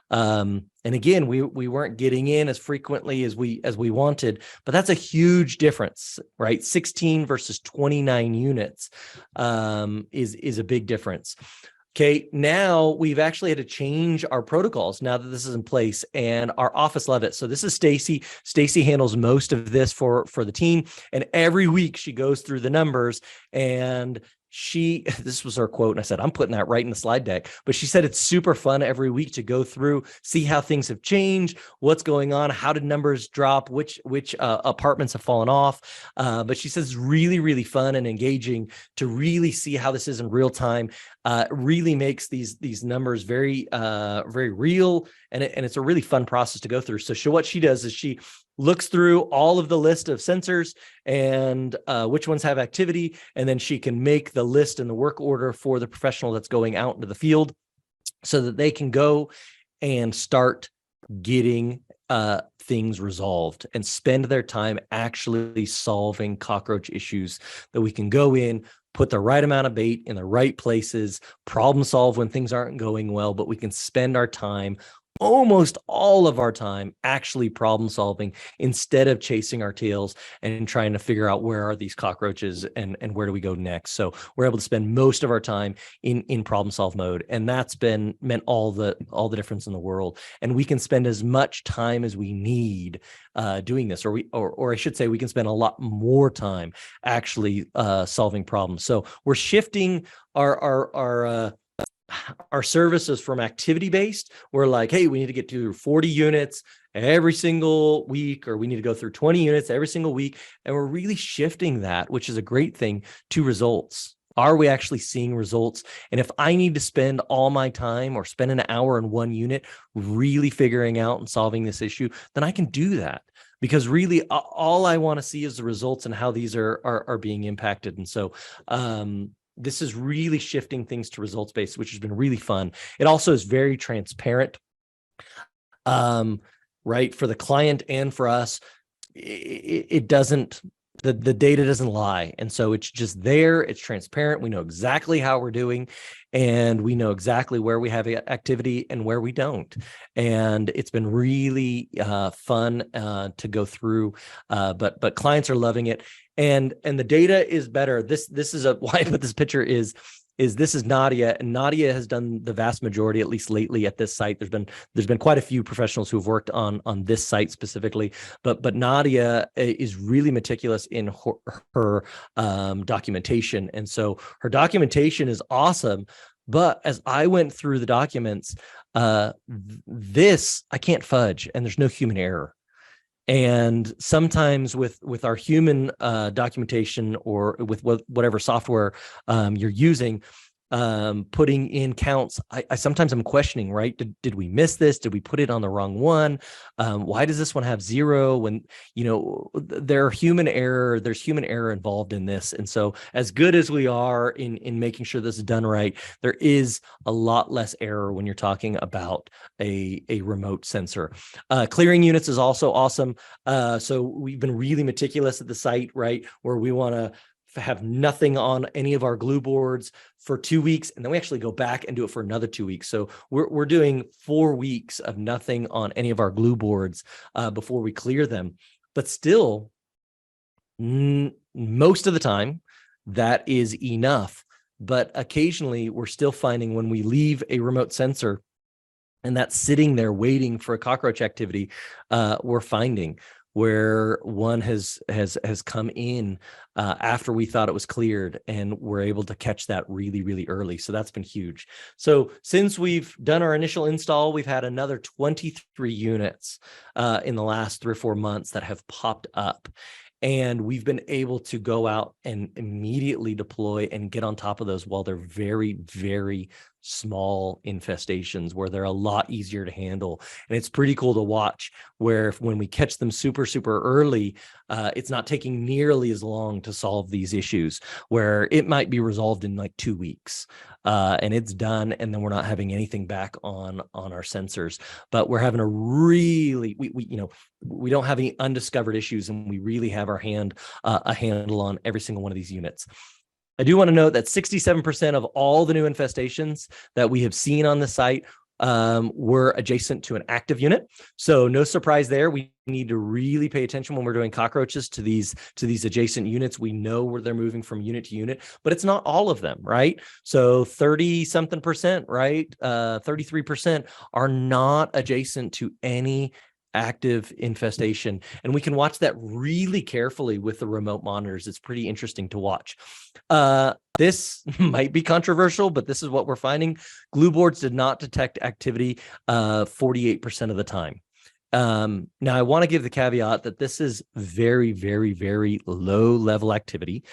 And again, we weren't getting in as frequently as we wanted, but that's a huge difference, right? 16 versus 29 units is a big difference. Okay, now we've actually had to change our protocols now that this is in place, and our office love it. So this is Stacy. Stacy handles most of this for the team, and every week she goes through the numbers, and this was her quote, and I said, I'm putting that right in the slide deck, but she said it's super fun every week to go through, see how things have changed, what's going on, how did numbers drop, which apartments have fallen off. But she says it's really, really fun and engaging to really see how this is in real time. It really makes these numbers very, very real, and it's a really fun process to go through. So what she does is she looks through all of the list of sensors and which ones have activity, and then she can make the list and the work order for the professional that's going out into the field so that they can go and start getting things resolved and spend their time actually solving cockroach issues, that we can go in, put the right amount of bait in the right places, problem solve when things aren't going well, but we can spend our time, almost all of our time, actually problem solving instead of chasing our tails and trying to figure out where are these cockroaches and where do we go next. So we're able to spend most of our time in problem solve mode, and that's meant all the difference in the world. And we can spend as much time as we need doing this, or I should say, we can spend a lot more time actually solving problems. So we're shifting our services from activity-based. We're like, hey, we need to get to 40 units every single week, or we need to go through 20 units every single week. And we're really shifting that, which is a great thing, to results. Are we actually seeing results? And if I need to spend all my time or spend an hour in one unit really figuring out and solving this issue, then I can do that, because really all I want to see is the results and how these are being impacted. And so this is really shifting things to results based, which has been really fun. It also is very transparent, right, for the client and for us. It doesn't, the data doesn't lie. And so it's just there, it's transparent. We know exactly how we're doing, and we know exactly where we have activity and where we don't. And it's been really fun to go through, but clients are loving it. And the data is better. This is why I put this picture is this is Nadia, and Nadia has done the vast majority, at least lately, at this site. There's been quite a few professionals who have worked on this site specifically, but Nadia is really meticulous in her documentation, and so her documentation is awesome. But as I went through the documents, this I can't fudge, and there's no human error. And sometimes with our human documentation, or with whatever software you're using, putting in counts, I sometimes I'm questioning, right? Did we miss this? Did we put it on the wrong one? Why does this one have 0 when, there's human error involved in this? And so as good as we are in making sure this is done right, there is a lot less error when you're talking about a remote sensor. Clearing units is also awesome. So we've been really meticulous at the site, right? Where we want to have nothing on any of our glue boards for 2 weeks, and then we actually go back and do it for another 2 weeks. So we're doing 4 weeks of nothing on any of our glue boards before we clear them. But still, most of the time, that is enough. But occasionally, we're still finding when we leave a remote sensor and that's sitting there waiting for a cockroach activity, we're finding where one has come in after we thought it was cleared, and we're able to catch that really, really early. So that's been huge. So since we've done our initial install, we've had another 23 units in the last 3 or 4 months that have popped up. And we've been able to go out and immediately deploy and get on top of those while they're very, very small infestations, where they're a lot easier to handle. And it's pretty cool to watch, where when we catch them super, super early, it's not taking nearly as long to solve these issues, where it might be resolved in like 2 weeks and it's done. And then we're not having anything back on our sensors, but we're having a really, we don't have any undiscovered issues, and we really have a handle on every single one of these units. I do want to note that 67% of all the new infestations that we have seen on the site were adjacent to an active unit. So no surprise there. We need to really pay attention when we're doing cockroaches to these adjacent units. We know where they're moving from unit to unit, but it's not all of them, right? So 30-something%, right? 33% are not adjacent to any active infestation, and we can watch that really carefully with the remote monitors. It's pretty interesting to watch. This might be controversial, but this is what we're finding. Glue boards did not detect activity 48% of the time. Now I want to give the caveat that this is very, very, very low level activity,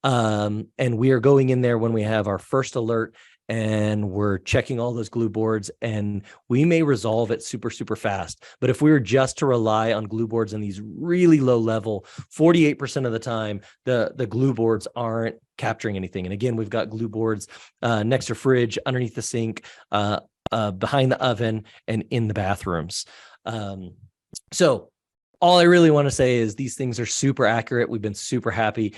and we are going in there when we have our first alert, and we're checking all those glue boards, and we may resolve it super, super fast. But if we were just to rely on glue boards in these really low level, 48% of the time, the glue boards aren't capturing anything. And again, we've got glue boards next to fridge, underneath the sink, behind the oven, and in the bathrooms. So all I really want to say is these things are super accurate. We've been super happy.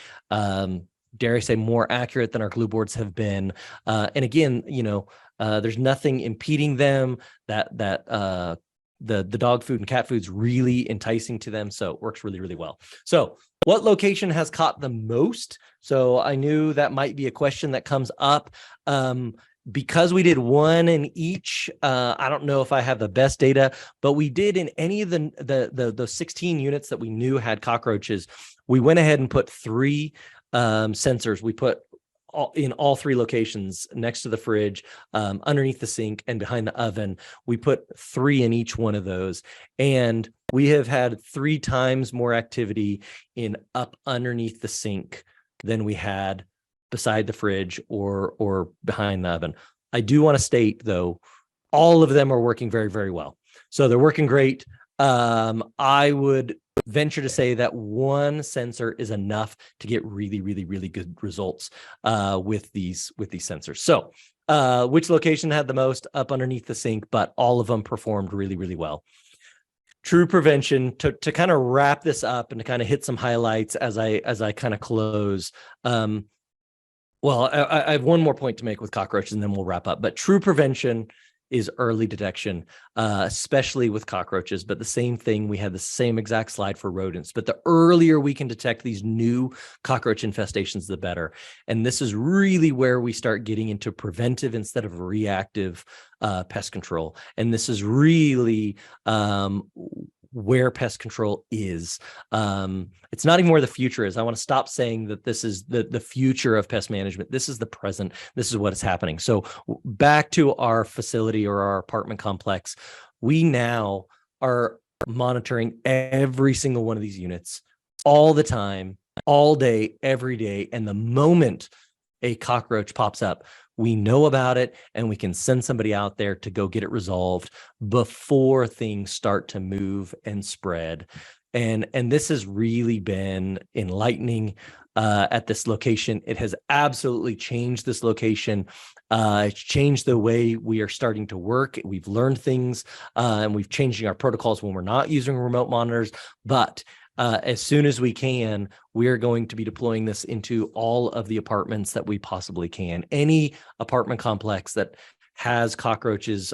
Dare I say, more accurate than our glue boards have been. And again, there's nothing impeding them. That the dog food and cat food's really enticing to them. So it works really, really well. So what location has caught the most? So I knew that might be a question that comes up. Because we did one in each, I don't know if I have the best data, but we did in any of the 16 units that we knew had cockroaches, we went ahead and put 3 sensors. We put in all 3 locations, next to the fridge, underneath the sink, and behind the oven. We put 3 in each one of those, and we have had 3 times more activity in up underneath the sink than we had beside the fridge or behind the oven. I do want to state, though, all of them are working very, very well. So they're working great. I would venture to say that one sensor is enough to get really, really, really good results with these sensors. So which location had the most? Up underneath the sink, but all of them performed really, really well. True prevention, to kind of wrap this up and to kind of hit some highlights as I kind of close. Well, I have one more point to make with cockroaches and then we'll wrap up. But true prevention is early detection, especially with cockroaches. But the same thing, we had the same exact slide for rodents. But the earlier we can detect these new cockroach infestations, the better. And this is really where we start getting into preventive instead of reactive pest control. And this is really where pest control is. It's not even where the future is. I want to stop saying that this is the future of pest management. This is the present. This is what is happening. So back to our facility or our apartment complex, we now are monitoring every single one of these units all the time, all day, every day. And the moment a cockroach pops up, we know about it and we can send somebody out there to go get it resolved before things start to move and spread. And this has really been enlightening at this location. It has absolutely changed this location. It's changed the way we are starting to work. We've learned things and we've changed our protocols when we're not using remote monitors. But as soon as we can, we are going to be deploying this into all of the apartments that we possibly can. Any apartment complex that has cockroaches,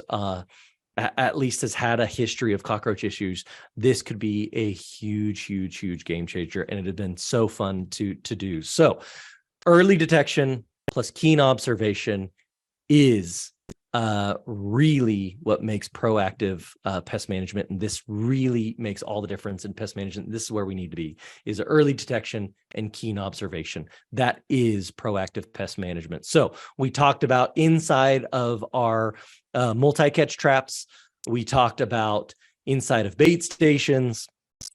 at least has had a history of cockroach issues, this could be a huge, huge, huge game changer. And it had been so fun to do. So early detection plus keen observation is really what makes proactive pest management. And this really makes all the difference in pest management. This is where we need to be, is early detection and keen observation. That is proactive pest management. So we talked about inside of our multi-catch traps. We talked about inside of bait stations.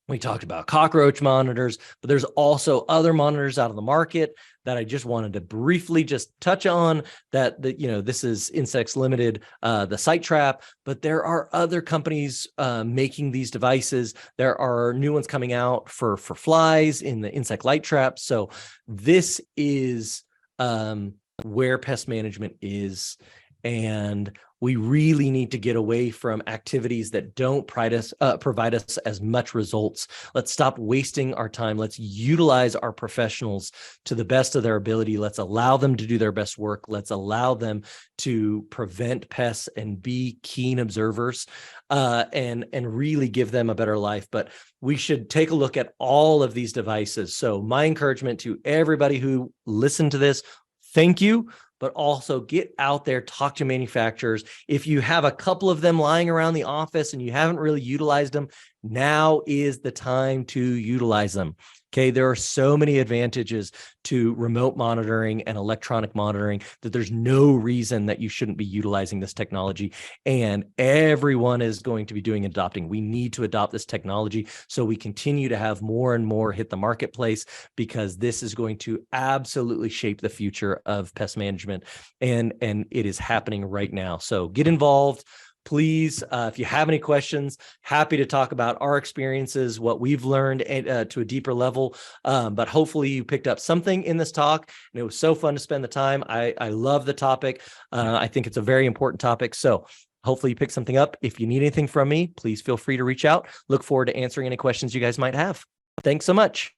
We talked about cockroach monitors, but there's also other monitors out on the market that I just wanted to briefly just touch on. That this is Insects Limited, the Site Trap, but there are other companies making these devices. There are new ones coming out for flies in the Insect Light Trap. So this is where pest management is. And we really need to get away from activities that don't provide us as much results. Let's stop wasting our time. Let's utilize our professionals to the best of their ability. Let's allow them to do their best work. Let's allow them to prevent pests and be keen observers and really give them a better life. But we should take a look at all of these devices. So my encouragement to everybody who listened to this, thank you. But also get out there, talk to manufacturers. If you have a couple of them lying around the office and you haven't really utilized them, now is the time to utilize them. Okay, there are so many advantages to remote monitoring and electronic monitoring that there's no reason that you shouldn't be utilizing this technology. And everyone is going to be doing adopting. We need to adopt this technology so we continue to have more and more hit the marketplace, because this is going to absolutely shape the future of pest management. And it is happening right now. So get involved. Please, if you have any questions, happy to talk about our experiences, what we've learned to a deeper level. But hopefully you picked up something in this talk, and it was so fun to spend the time. I love the topic. I think it's a very important topic. So hopefully you picked something up. If you need anything from me, please feel free to reach out. Look forward to answering any questions you guys might have. Thanks so much.